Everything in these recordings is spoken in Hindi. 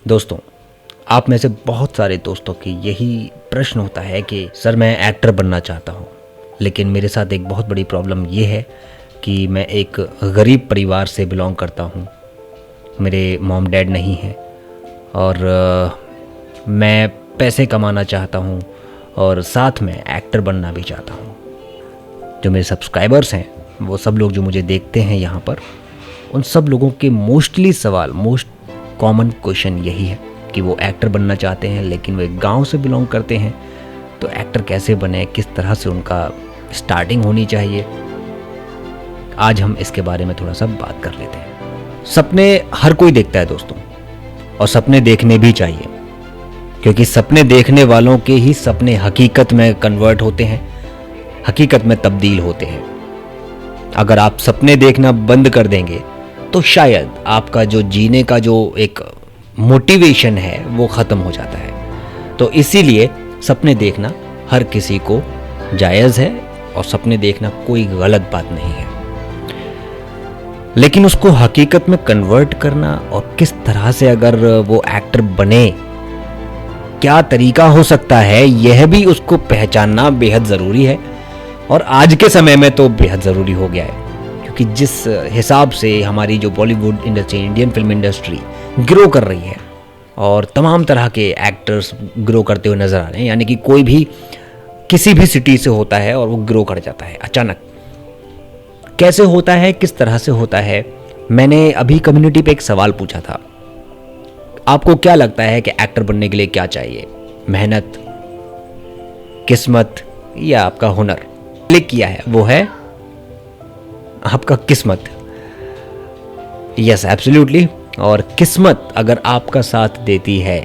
दोस्तों, आप में से बहुत सारे दोस्तों की यही प्रश्न होता है कि सर मैं एक्टर बनना चाहता हूँ, लेकिन मेरे साथ एक बहुत बड़ी प्रॉब्लम ये है कि मैं एक गरीब परिवार से बिलोंग करता हूँ। मेरे मॉम डैड नहीं हैं और मैं पैसे कमाना चाहता हूँ और साथ में एक्टर बनना भी चाहता हूँ। जो मेरे सब्सक्राइबर्स हैं, वो सब लोग जो मुझे देखते हैं यहाँ पर, उन सब लोगों के मोस्ट कॉमन क्वेश्चन यही है कि वो एक्टर बनना चाहते हैं, लेकिन वे गांव से बिलोंग करते हैं। तो एक्टर कैसे बने, किस तरह से उनका स्टार्टिंग होनी चाहिए, आज हम इसके बारे में थोड़ा सा बात कर लेते हैं। सपने हर कोई देखता है दोस्तों, और सपने देखने भी चाहिए, क्योंकि सपने देखने वालों के ही सपने हकीकत में कन्वर्ट होते हैं, हकीकत में तब्दील होते हैं। अगर आप सपने देखना बंद कर देंगे तो शायद आपका जो जीने का जो एक मोटिवेशन है वो ख़त्म हो जाता है। तो इसीलिए सपने देखना हर किसी को जायज़ है और सपने देखना कोई गलत बात नहीं है, लेकिन उसको हकीकत में कन्वर्ट करना और किस तरह से अगर वो एक्टर बने, क्या तरीका हो सकता है, यह भी उसको पहचानना बेहद ज़रूरी है। और आज के समय में तो बेहद ज़रूरी हो गया है, क्योंकि जिस हिसाब से हमारी जो Bollywood industry, Indian film industry grow कर रही है और तमाम तरह के एक्टर्स ग्रो करते हुए नज़र आ रहे हैं, यानी कि कोई भी किसी भी सिटी से होता है और वो ग्रो कर जाता है अचानक। कैसे होता है, किस तरह से होता है? मैंने अभी कम्युनिटी पे एक सवाल पूछा था, आपको क्या लगता है कि एक्टर बनने के लिए क्या चाहिए? मेहनत, किस्मत या आपका हुनर? क्लिक किया है वो है आपका किस्मत। Yes, absolutely. और किस्मत अगर आपका साथ देती है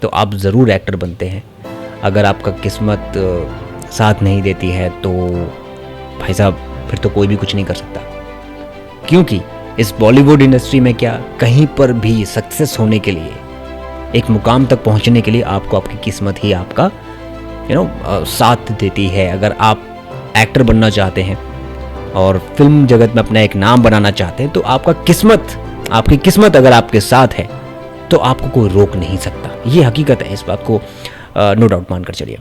तो आप ज़रूर एक्टर बनते हैं। अगर आपका किस्मत साथ नहीं देती है तो भाई साहब फिर तो कोई भी कुछ नहीं कर सकता, क्योंकि इस बॉलीवुड इंडस्ट्री में क्या, कहीं पर भी सक्सेस होने के लिए, एक मुकाम तक पहुंचने के लिए आपको आपकी किस्मत ही आपका साथ देती है। अगर आप एक्टर बनना चाहते हैं और फिल्म जगत में अपना एक नाम बनाना चाहते हैं तो आपकी किस्मत अगर आपके साथ है तो आपको कोई रोक नहीं सकता। ये हकीकत है, इस बात को नो डाउट मानकर चलिए।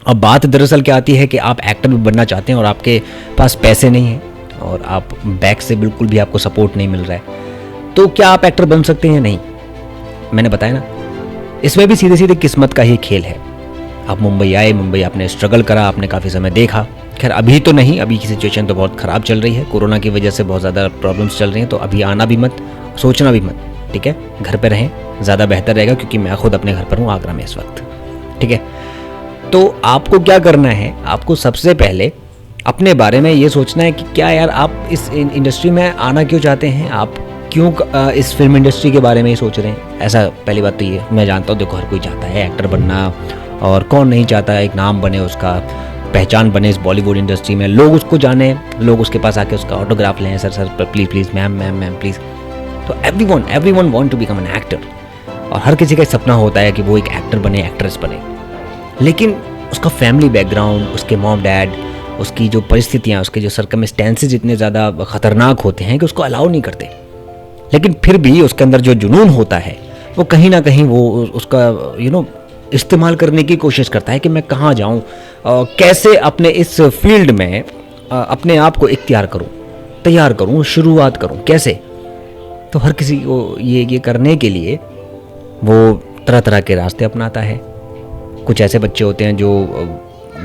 अब बात दरअसल क्या आती है कि आप एक्टर बनना चाहते हैं और आपके पास पैसे नहीं हैं और आप बैक से बिल्कुल भी आपको सपोर्ट नहीं मिल रहा है, तो क्या आप एक्टर बन सकते हैं? नहीं। मैंने बताया ना, इसमें भी सीधे सीधे किस्मत का ही खेल है। आप मुंबई आए, मुंबई आपने स्ट्रगल करा, आपने काफ़ी समय देखा। खैर अभी तो नहीं, अभी की सिचुएशन तो बहुत ख़राब चल रही है, कोरोना की वजह से बहुत ज़्यादा प्रॉब्लम्स चल रही हैं, तो अभी आना भी मत, सोचना भी मत, ठीक है? घर पे रहें, ज़्यादा बेहतर रहेगा, क्योंकि मैं खुद अपने घर पर हूँ, आगरा में इस वक्त, ठीक है? तो आपको क्या करना है, आपको सबसे पहले अपने बारे में ये सोचना है कि क्या यार आप इस इंडस्ट्री में आना क्यों चाहते हैं, आप क्यों इस फिल्म इंडस्ट्री के बारे में ही सोच रहे हैं। ऐसा पहली बात तो ये मैं जानता हूँ, देखो हर कोई चाहता है एक्टर बनना, और कौन नहीं चाहता है एक नाम बने, उसका पहचान बने इस बॉलीवुड इंडस्ट्री में, लोग उसको जाने, लोग उसके पास आके उसका ऑटोग्राफ लें, sir please please ma'am please. तो everyone want to become an actor, और हर किसी का सपना होता है कि वो एक एक्टर बने, एक्ट्रेस बने, लेकिन उसका फैमिली बैकग्राउंड, उसके मॉम डैड, उसकी जो परिस्थितियाँ, उसके जो सर्कमस्टेंसेज इतने ज़्यादा ख़तरनाक होते हैं कि उसको अलाउ नहीं करते। लेकिन फिर भी उसके अंदर जो जुनून होता है वो कहीं ना कहीं वो उसका इस्तेमाल करने की कोशिश करता है कि मैं कहाँ जाऊँ, कैसे अपने इस फील्ड में अपने आप को इख्तियार करूँ, तैयार करूँ, शुरुआत करूँ, कैसे। तो हर किसी को ये करने के लिए वो तरह तरह के रास्ते अपनाता है। कुछ ऐसे बच्चे होते हैं जो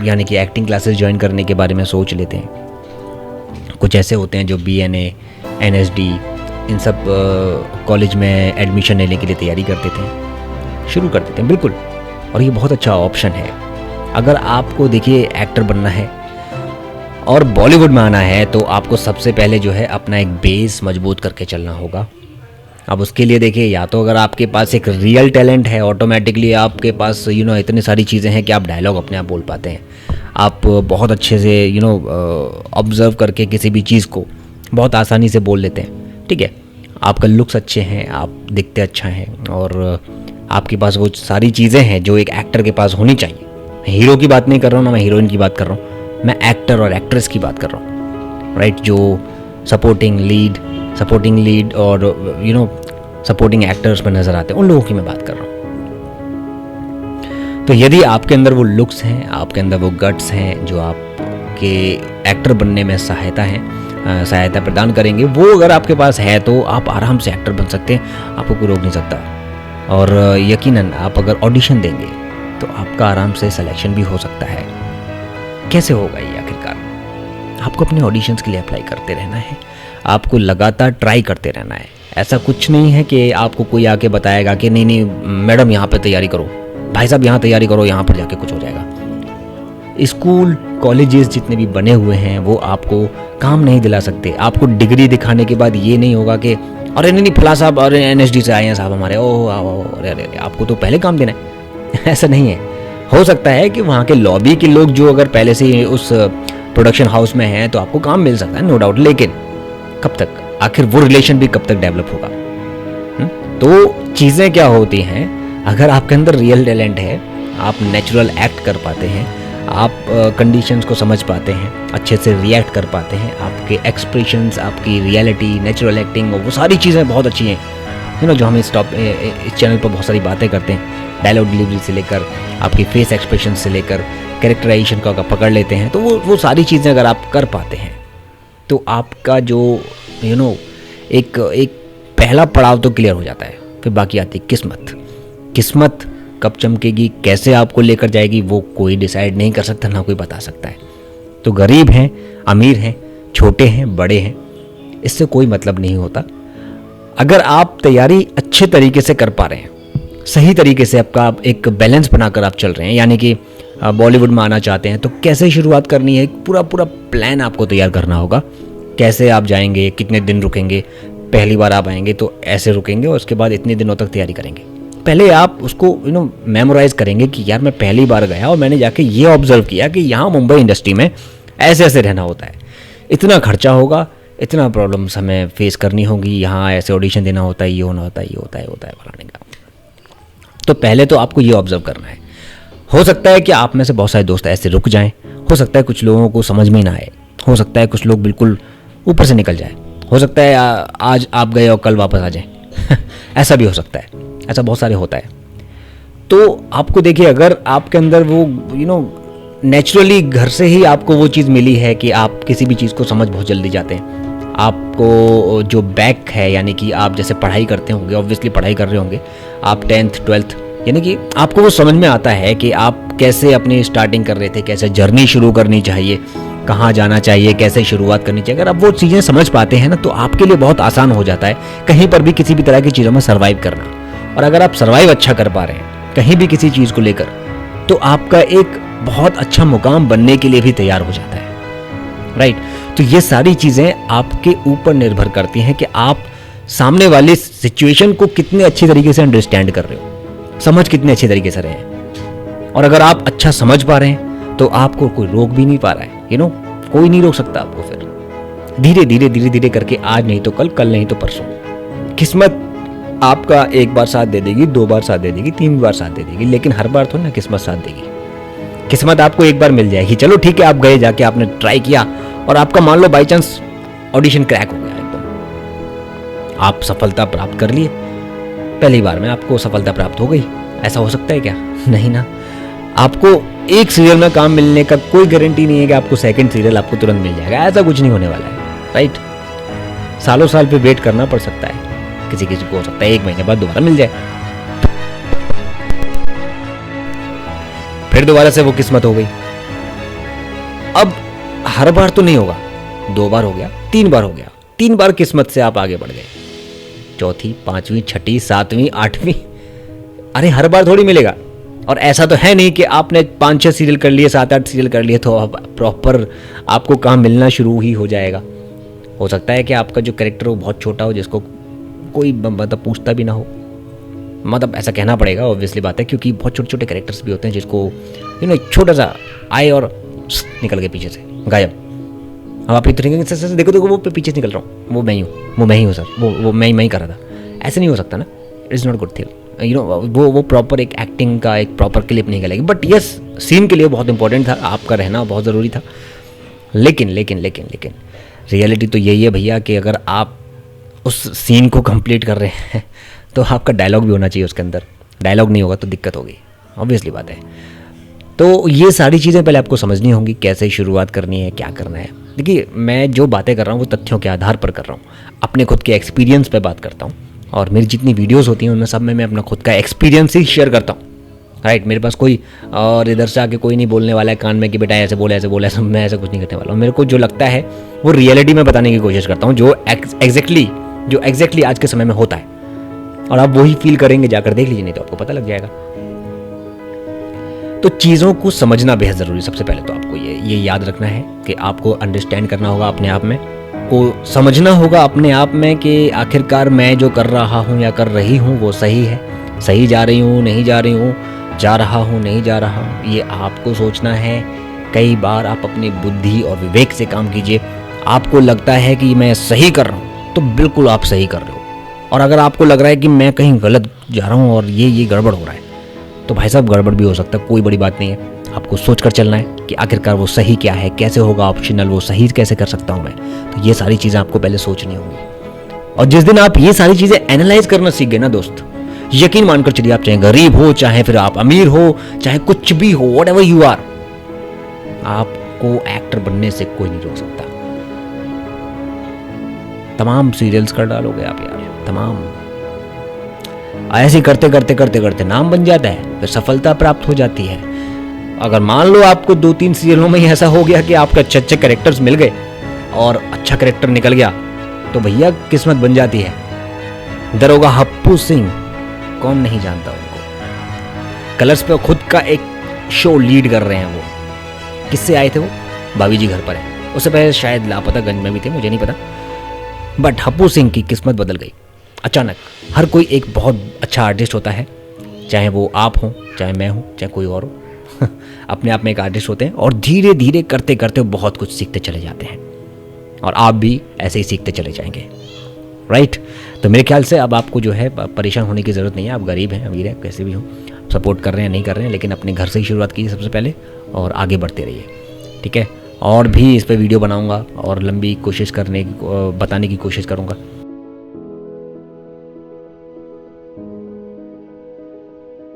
यानी कि एक्टिंग क्लासेस ज्वाइन करने के बारे में सोच लेते हैं। कुछ ऐसे होते हैं जो BNA, NSD इन सब कॉलेज में एडमिशन लेने के लिए तैयारी करते थे, शुरू कर देते हैं, बिल्कुल। और ये बहुत अच्छा ऑप्शन है। अगर आपको देखिए एक्टर बनना है और बॉलीवुड में आना है तो आपको सबसे पहले जो है अपना एक बेस मजबूत करके चलना होगा। अब उसके लिए देखिए, या तो अगर आपके पास एक रियल टैलेंट है, ऑटोमेटिकली आपके पास इतनी सारी चीज़ें हैं कि आप डायलॉग अपने आप बोल पाते हैं, आप बहुत अच्छे से ऑब्जर्व करके किसी भी चीज़ को बहुत आसानी से बोल लेते हैं, ठीक है? आपका लुक्स अच्छे हैं, आप दिखते अच्छा हैं, और आपके पास वो सारी चीज़ें हैं जो एक एक्टर के पास होनी चाहिए। मैं हीरो की बात नहीं कर रहा हूँ, ना मैं हीरोइन की बात कर रहा हूँ, मैं एक्टर और एक्ट्रेस की बात कर रहा हूँ, राइट? जो सपोर्टिंग लीड और सपोर्टिंग एक्टर्स में नजर आते हैं, उन लोगों की मैं बात कर रहा हूँ। तो यदि आपके अंदर वो लुक्स हैं, आपके अंदर वो गट्स हैं जो आपके एक्टर बनने में सहायता प्रदान करेंगे, वो अगर आपके पास है तो आप आराम से एक्टर बन सकते हैं, आपको कोई रोक नहीं सकता। और यकीनन आप अगर ऑडिशन देंगे तो आपका आराम से सिलेक्शन भी हो सकता है। कैसे होगा ये आखिरकार? आपको अपने ऑडिशंस के लिए अप्लाई करते रहना है, आपको लगातार ट्राई करते रहना है। ऐसा कुछ नहीं है कि आपको कोई आके बताएगा कि नहीं नहीं मैडम यहाँ पे तैयारी करो, भाई साहब यहाँ तैयारी करो, यहाँ पर जाके कुछ हो जाएगा। स्कूल कॉलेजेस जितने भी बने हुए हैं वो आपको काम नहीं दिला सकते। आपको डिग्री दिखाने के बाद ये नहीं होगा कि अरे नहीं फला साहब, अरे NSD से आए हैं साहब हमारे, ओह अरे अरे, आपको तो पहले काम देना है। ऐसा नहीं है। हो सकता है कि वहाँ के लॉबी के लोग जो अगर पहले से उस प्रोडक्शन हाउस में हैं तो आपको काम मिल सकता है, नो डाउट, लेकिन कब तक? आखिर वो रिलेशन भी कब तक डेवलप होगा? तो चीज़ें क्या होती हैं, अगर आपके अंदर रियल टैलेंट है, आप नेचुरल एक्ट कर पाते हैं, आप कंडीशंस को समझ पाते हैं, अच्छे से रिएक्ट कर पाते हैं, आपके एक्सप्रेशंस, आपकी रियलिटी, नेचुरल एक्टिंग, वो सारी चीज़ें बहुत अच्छी हैं। जो हम इस चैनल पर बहुत सारी बातें करते हैं, डायलॉग डिलीवरी से लेकर आपकी फेस एक्सप्रेशन से लेकर कैरेक्टराइजेशन को अगर पकड़ लेते हैं तो वो सारी चीज़ें अगर आप कर पाते हैं तो आपका जो एक पहला पड़ाव तो क्लियर हो जाता है। फिर बाकी आती है किस्मत कब चमकेगी, कैसे आपको लेकर जाएगी, वो कोई डिसाइड नहीं कर सकता, ना कोई बता सकता है। तो गरीब हैं, अमीर हैं, छोटे हैं, बड़े हैं, इससे कोई मतलब नहीं होता। अगर आप तैयारी अच्छे तरीके से कर पा रहे हैं, सही तरीके से आपका एक बैलेंस बनाकर आप चल रहे हैं, यानी कि बॉलीवुड में आना चाहते हैं तो कैसे शुरुआत करनी है, पूरा प्लान आपको तैयार करना होगा। कैसे आप जाएंगे, कितने दिन रुकेंगे, पहली बार आप आएंगे तो ऐसे रुकेंगे और उसके बाद इतने दिनों तक तैयारी करेंगे। पहले आप उसको मेमोराइज करेंगे कि यार मैं पहली बार गया और मैंने जाके ये ऑब्जर्व किया कि यहाँ मुंबई इंडस्ट्री में ऐसे ऐसे रहना होता है, इतना खर्चा होगा, इतना प्रॉब्लम्स हमें फेस करनी होगी, यहाँ ऐसे ऑडिशन देना होता है, ये होना होता है, ये होता है फलाने का। तो पहले तो आपको ये ऑब्जर्व करना है। हो सकता है कि आप में से बहुत सारे दोस्त ऐसे रुक जाएं, हो सकता है कुछ लोगों को समझ में ना आए, हो सकता है कुछ लोग बिल्कुल ऊपर से निकल जाए, हो सकता है आज आप गए और कल वापस आ जाएं ऐसा भी हो सकता है, ऐसा बहुत सारे होता है। तो आपको देखिए, अगर आपके अंदर वो नेचुरली घर से ही आपको वो चीज़ मिली है कि आप किसी भी चीज़ को समझ बहुत जल्दी जाते हैं, आपको जो बैक है, यानी कि आप जैसे पढ़ाई करते होंगे, ऑब्वियसली पढ़ाई कर रहे होंगे आप 10th 12th, यानी कि आपको वो समझ में आता है कि आप कैसे अपनी स्टार्टिंग कर रहे थे, कैसे जर्नी शुरू करनी चाहिए, कहाँ जाना चाहिए, कैसे शुरुआत करनी चाहिए। अगर आप वो चीज़ें समझ पाते हैं ना तो आपके लिए बहुत आसान हो जाता है कहीं पर भी किसी भी तरह की चीज़ों में सर्वाइव करना। और अगर आप सर्वाइव अच्छा कर पा रहे हैं कहीं भी किसी चीज़ को लेकर, तो आपका एक बहुत अच्छा मुकाम बनने के लिए भी तैयार हो जाता है, राइट। तो ये सारी चीज़ें आपके ऊपर निर्भर करती हैं कि आप सामने वाली सिचुएशन को कितने अच्छी तरीके से अंडरस्टैंड कर रहे हो, समझ कितने अच्छे तरीके से रहे हैं। और अगर आप अच्छा समझ पा रहे हैं तो आपको कोई रोक भी नहीं पा रहा है, कोई नहीं रोक सकता आपको। फिर धीरे धीरे करके आज नहीं तो कल नहीं तो परसों, किस्मत आपका एक बार साथ दे देगी, 2 बार साथ दे देगी, 3 बार साथ दे देगी, लेकिन हर बार तो ना किस्मत साथ देगी। किस्मत आपको एक बार मिल जाएगी, चलो ठीक है, आप गए, जाके आपने ट्राई किया और आपका मान लो बाई चांस ऑडिशन क्रैक हो गया एकदम, आप सफलता प्राप्त कर लिए, पहली बार में आपको सफलता प्राप्त हो गई। ऐसा हो सकता है क्या? नहीं ना। आपको एक सीरियल में काम मिलने का कोई गारंटी नहीं है कि आपको सेकंड सीरियल आपको तुरंत मिल जाएगा, ऐसा कुछ नहीं होने वाला है, राइट। सालों साल पे वेट करना पड़ सकता है, किसी को हो सकता है 1 महीने बाद दोबारा मिल जाए, फिर दोबारा से वो किस्मत हो गई। अब हर बार तो नहीं होगा, 2 बार हो गया, 3 बार हो गया, 3 बार किस्मत से आप आगे बढ़ गए, 4वीं 5वीं 6वीं 7वीं 8वीं, अरे हर बार थोड़ी मिलेगा। और ऐसा तो है नहीं कि आपने 5-6 सीरियल कर लिए, 7-8 सीरियल कर लिए तो अब प्रॉपर आपको काम मिलना शुरू ही हो जाएगा। हो सकता है कि आपका जो कैरेक्टर हो बहुत छोटा हो, जिसको कोई मतलब पूछता भी ना हो, मतलब ऐसा कहना पड़ेगा, ऑब्वियसली बात है, क्योंकि बहुत छोटे छोटे कैरेक्टर्स भी होते हैं जिसको छोटा सा आए और निकल गए पीछे से, गायब। अब आप इतने सर देखो वो पीछे निकल रहा हूँ, वो मैं ही हूँ सर, वो मैं ही कर रहा था, ऐसे नहीं हो सकता ना, it is not good thing. वो प्रॉपर एक एक्टिंग का एक प्रॉपर क्लिप नहीं निकलेगी, बट यस सीन के लिए बहुत इंपॉर्टेंट था, आपका रहना बहुत ज़रूरी था। लेकिन रियलिटी तो यही है भैया कि अगर आप उस सीन को कंप्लीट कर रहे हैं तो आपका डायलॉग भी होना चाहिए उसके अंदर। डायलॉग नहीं होगा तो दिक्कत होगी, ऑब्वियसली बात है। तो ये सारी चीज़ें पहले आपको समझनी होंगी, कैसे शुरुआत करनी है, क्या करना है। देखिए, मैं जो बातें कर रहा हूँ वो तथ्यों के आधार पर कर रहा हूँ, अपने खुद के एक्सपीरियंस पे बात करता हूँ। और मेरी जितनी वीडियोस होती हैं उनमें सब में मैं अपना खुद का एक्सपीरियंस ही शेयर करता हूँ, राइट। मेरे पास कोई और इधर से आके कोई नहीं बोलने वाला है कान में कि बेटा ऐसे बोला ऐसे बोला, ऐसा मैं ऐसा कुछ नहीं करने वाला हूँ। मेरे को जो लगता है वो रियलिटी में बताने की कोशिश करता हूँ, जो एग्जैक्टली आज के समय में होता है। और आप वही फील करेंगे, जाकर देख लीजिए, नहीं तो आपको पता लग जाएगा। तो चीज़ों को समझना बेहद ज़रूरी। सबसे पहले तो आपको ये याद रखना है कि आपको अंडरस्टैंड करना होगा अपने आप में, को समझना होगा अपने आप में कि आखिरकार मैं जो कर रहा हूँ या कर रही हूँ वो सही है, सही जा रही हूँ नहीं जा रही हूँ, जा रहा हूँ नहीं जा रहा हूँ, ये आपको सोचना है। कई बार आप अपनी बुद्धि और विवेक से काम कीजिए। आपको लगता है कि मैं सही कर रहा हूँ तो बिल्कुल आप सही कर रहे हो, और अगर आपको लग रहा है कि मैं कहीं गलत जा रहा हूँ और ये गड़बड़ हो रहा है, तो भाई साहब गड़बड़ भी हो सकता है, कोई बड़ी बात नहीं है। आपको सोच कर चलना है कि आखिरकार वो सही क्या है, कैसे होगा ऑप्शनल, वो सही कैसे कर सकता हूँ मैं। तो ये सारी चीज़ें आपको पहले सोचनी होंगी। और जिस दिन आप ये सारी चीज़ें एनालाइज करना सीख गए ना दोस्त, यकीन मानकर चलिए, आप चाहे गरीब हो, चाहे फिर आप अमीर हो, चाहे कुछ भी हो, वट एवर यू आर, आपको एक्टर बनने से कोई नहीं रोक सकता। तमाम सीरियल्स कर डालोगे आप यार, तमाम ऐसे करते करते करते करते नाम बन जाता है, फिर सफलता प्राप्त हो जाती है। अगर मान लो आपको 2-3 सीरियलों में ही ऐसा हो गया कि आपको अच्छे अच्छे कैरेक्टर्स मिल गए और अच्छा कैरेक्टर निकल गया, तो भैया किस्मत बन जाती है। दरोगा हप्पू सिंह, कौन नहीं जानता उनको। कलर्स पे खुद का एक शो लीड कर रहे हैं वो। किससे आए थे वो? भाभी जी घर पर है। उससे पहले शायद लापतागंज में भी थे, मुझे नहीं पता। बट हप्पू सिंह की किस्मत बदल गई अचानक। हर कोई एक बहुत अच्छा आर्टिस्ट होता है, चाहे वो आप हो, चाहे मैं हूँ, चाहे कोई और हो अपने आप में एक आर्टिस्ट होते हैं, और धीरे धीरे करते करते बहुत कुछ सीखते चले जाते हैं, और आप भी ऐसे ही सीखते चले जाएंगे, राइट। तो मेरे ख्याल से अब आपको जो है परेशान होने की ज़रूरत नहीं है। आप गरीब हैं, अमीर हैं, कैसे भी हो, सपोर्ट कर रहे हैं नहीं कर रहे हैं, लेकिन अपने घर से ही शुरुआत कीजिए सबसे पहले, और आगे बढ़ते रहिए, ठीक है। और भी इस पर वीडियो बनाऊंगा और लंबी कोशिश बताने की कोशिश करूंगा।